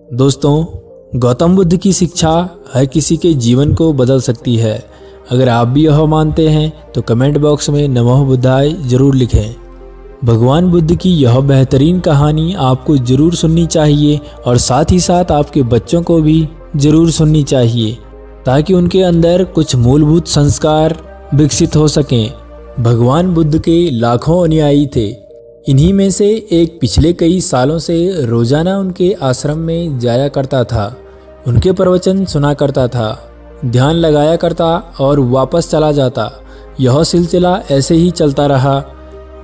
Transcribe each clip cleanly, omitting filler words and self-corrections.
दोस्तों, गौतम बुद्ध की शिक्षा हर किसी के जीवन को बदल सकती है। अगर आप भी यह मानते हैं तो कमेंट बॉक्स में नमः बुद्धाय जरूर लिखें। भगवान बुद्ध की यह बेहतरीन कहानी आपको जरूर सुननी चाहिए और साथ ही साथ आपके बच्चों को भी जरूर सुननी चाहिए ताकि उनके अंदर कुछ मूलभूत संस्कार विकसित हो सकें। भगवान बुद्ध के लाखों अनुयायी थे। इन्हीं में से एक पिछले कई सालों से रोजाना उनके आश्रम में जाया करता था, उनके प्रवचन सुना करता था, ध्यान लगाया करता और वापस चला जाता। यह सिलसिला ऐसे ही चलता रहा,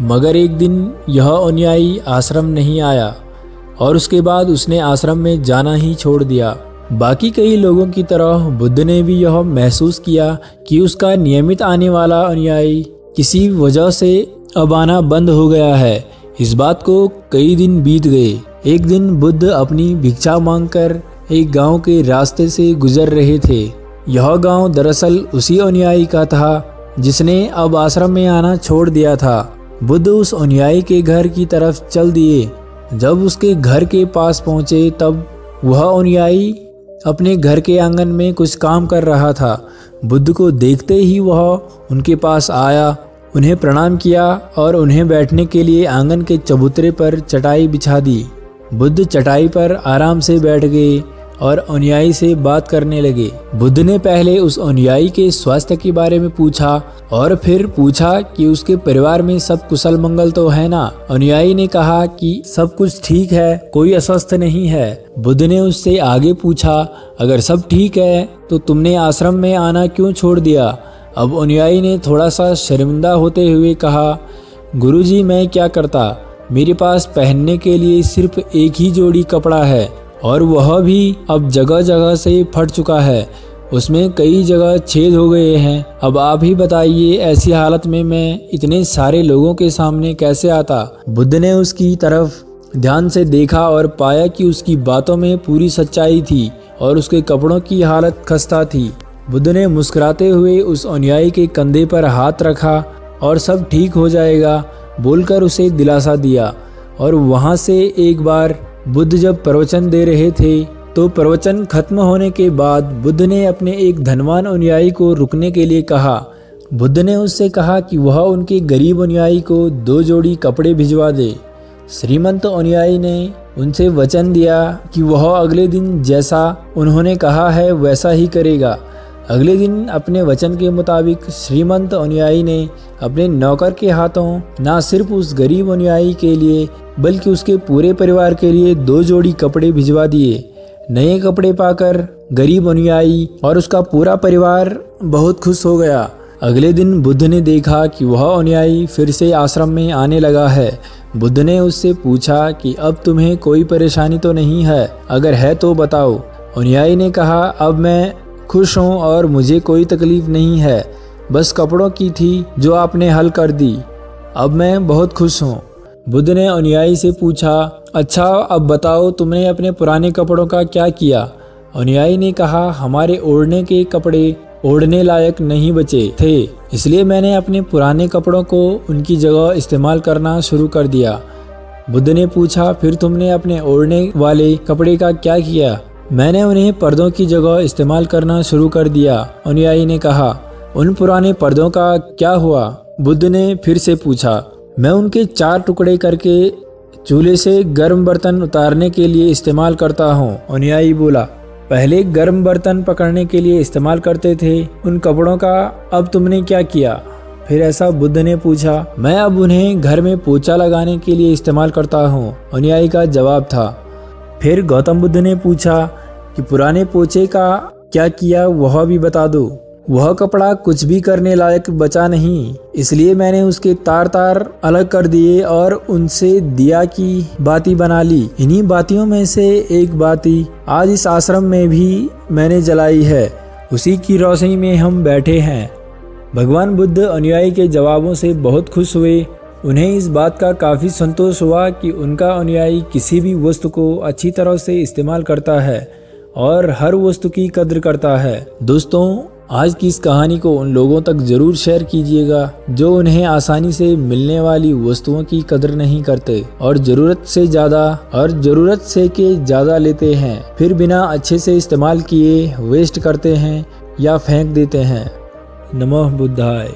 मगर एक दिन यह अनुयायी आश्रम नहीं आया और उसके बाद उसने आश्रम में जाना ही छोड़ दिया। बाकी कई लोगों की तरह बुद्ध ने भी यह महसूस किया कि उसका नियमित आने वाला अनुयायी किसी वजह से अब आना बंद हो गया है। इस बात को कई दिन बीत गए। एक दिन बुद्ध अपनी भिक्षा मांगकर एक गांव के रास्ते से गुजर रहे थे। यह गांव दरअसल उसी अनुयायी का था जिसने अब आश्रम में आना छोड़ दिया था। बुद्ध उस अनुयायी के घर की तरफ चल दिए। जब उसके घर के पास पहुंचे तब वह अनुयायी अपने घर के आंगन में कुछ काम कर रहा था। बुद्ध को देखते ही वह उनके पास आया, उन्हें प्रणाम किया और उन्हें बैठने के लिए आंगन के चबूतरे पर चटाई बिछा दी। बुद्ध चटाई पर आराम से बैठ गए और अनुयायी से बात करने लगे। बुद्ध ने पहले उस अनुयायी के स्वास्थ्य के बारे में पूछा और फिर पूछा कि उसके परिवार में सब कुशल मंगल तो है ना। अनुयायी ने कहा कि सब कुछ ठीक है, कोई अस्वस्थ नहीं है। बुद्ध ने उससे आगे पूछा, अगर सब ठीक है तो तुमने आश्रम में आना क्यों छोड़ दिया। अब अनुयायी ने थोड़ा सा शर्मिंदा होते हुए कहा, गुरुजी मैं क्या करता, मेरे पास पहनने के लिए सिर्फ एक ही जोड़ी कपड़ा है और वह भी अब जगह जगह से फट चुका है, उसमें कई जगह छेद हो गए हैं। अब आप ही बताइए, ऐसी हालत में मैं इतने सारे लोगों के सामने कैसे आता। बुद्ध ने उसकी तरफ ध्यान से देखा और पाया कि उसकी बातों में पूरी सच्चाई थी और उसके कपड़ों की हालत खस्ता थी। बुद्ध ने मुस्कुराते हुए उस अनुयायी के कंधे पर हाथ रखा और सब ठीक हो जाएगा बोलकर उसे दिलासा दिया। और वहाँ से एक बार बुद्ध जब प्रवचन दे रहे थे तो प्रवचन खत्म होने के बाद बुद्ध ने अपने एक धनवान अनुयायी को रुकने के लिए कहा। बुद्ध ने उससे कहा कि वह उनके गरीब अनुयायी को 2 जोड़ी कपड़े भिजवा दे। श्रीमंत अनुयायी ने उनसे वचन दिया कि वह अगले दिन जैसा उन्होंने कहा है वैसा ही करेगा। अगले दिन अपने वचन के मुताबिक श्रीमंत अनुयायी ने अपने नौकर के हाथों न सिर्फ उस गरीब अनुयायी के लिए बल्कि उसके पूरे परिवार के लिए 2 जोड़ी कपड़े भिजवा दिए। नए कपड़े पाकर गरीब अनुयायी और उसका पूरा परिवार बहुत खुश हो गया। अगले दिन बुद्ध ने देखा कि वह अनुयायी फिर से आश्रम में आने लगा है। बुद्ध ने उससे पूछा कि अब तुम्हें कोई परेशानी तो नहीं है, अगर है तो बताओ। अनुयायी ने कहा, अब मैं खुश हूँ और मुझे कोई तकलीफ नहीं है, बस कपड़ों की थी जो आपने हल कर दी, अब मैं बहुत खुश हूँ। बुद्ध ने अनुयायी से पूछा, अच्छा अब बताओ तुमने अपने पुराने कपड़ों का क्या किया। अनुयायी ने कहा, हमारे ओढ़ने के कपड़े ओढ़ने लायक नहीं बचे थे, इसलिए मैंने अपने पुराने कपड़ों को उनकी जगह इस्तेमाल करना शुरू कर दिया। बुद्ध ने पूछा, फिर तुमने अपने ओढ़ने वाले कपड़े का क्या किया। मैंने उन्हें पर्दों की जगह इस्तेमाल करना शुरू कर दिया। अनुयायी ने कहा, उन पुराने पर्दों का क्या हुआ। बुद्ध ने फिर से पूछा, मैं उनके 4 टुकड़े करके चूल्हे से गर्म बर्तन उतारने के लिए इस्तेमाल करता हूँ। अनुयायी बोला, पहले गर्म बर्तन पकड़ने के लिए इस्तेमाल करते थे उन कपड़ों का, अब तुमने क्या किया। फिर ऐसा बुद्ध ने पूछा, मैं अब उन्हें घर में पोछा लगाने के लिए इस्तेमाल करता हूँ। अनुयायी का जवाब था। फिर गौतम बुद्ध ने पूछा कि पुराने पोछे का क्या किया, वह भी बता दो। वह कपड़ा कुछ भी करने लायक बचा नहीं, इसलिए मैंने उसके तार अलग कर दिए और उनसे दिया की बाती बना ली। इन्हीं बातियों में से एक बाती आज इस आश्रम में भी मैंने जलाई है, उसी की रोशनी में हम बैठे हैं। भगवान बुद्ध अनुयायी के जवाबों से बहुत खुश हुए। उन्हें इस बात का काफ़ी संतोष हुआ कि उनका अनुयायी किसी भी वस्तु को अच्छी तरह से इस्तेमाल करता है और हर वस्तु की कद्र करता है। दोस्तों, आज की इस कहानी को उन लोगों तक जरूर शेयर कीजिएगा जो उन्हें आसानी से मिलने वाली वस्तुओं की कदर नहीं करते और जरूरत से ज्यादा लेते हैं, फिर बिना अच्छे से इस्तेमाल किए वेस्ट करते हैं या फेंक देते हैं। नमः बुद्धाय।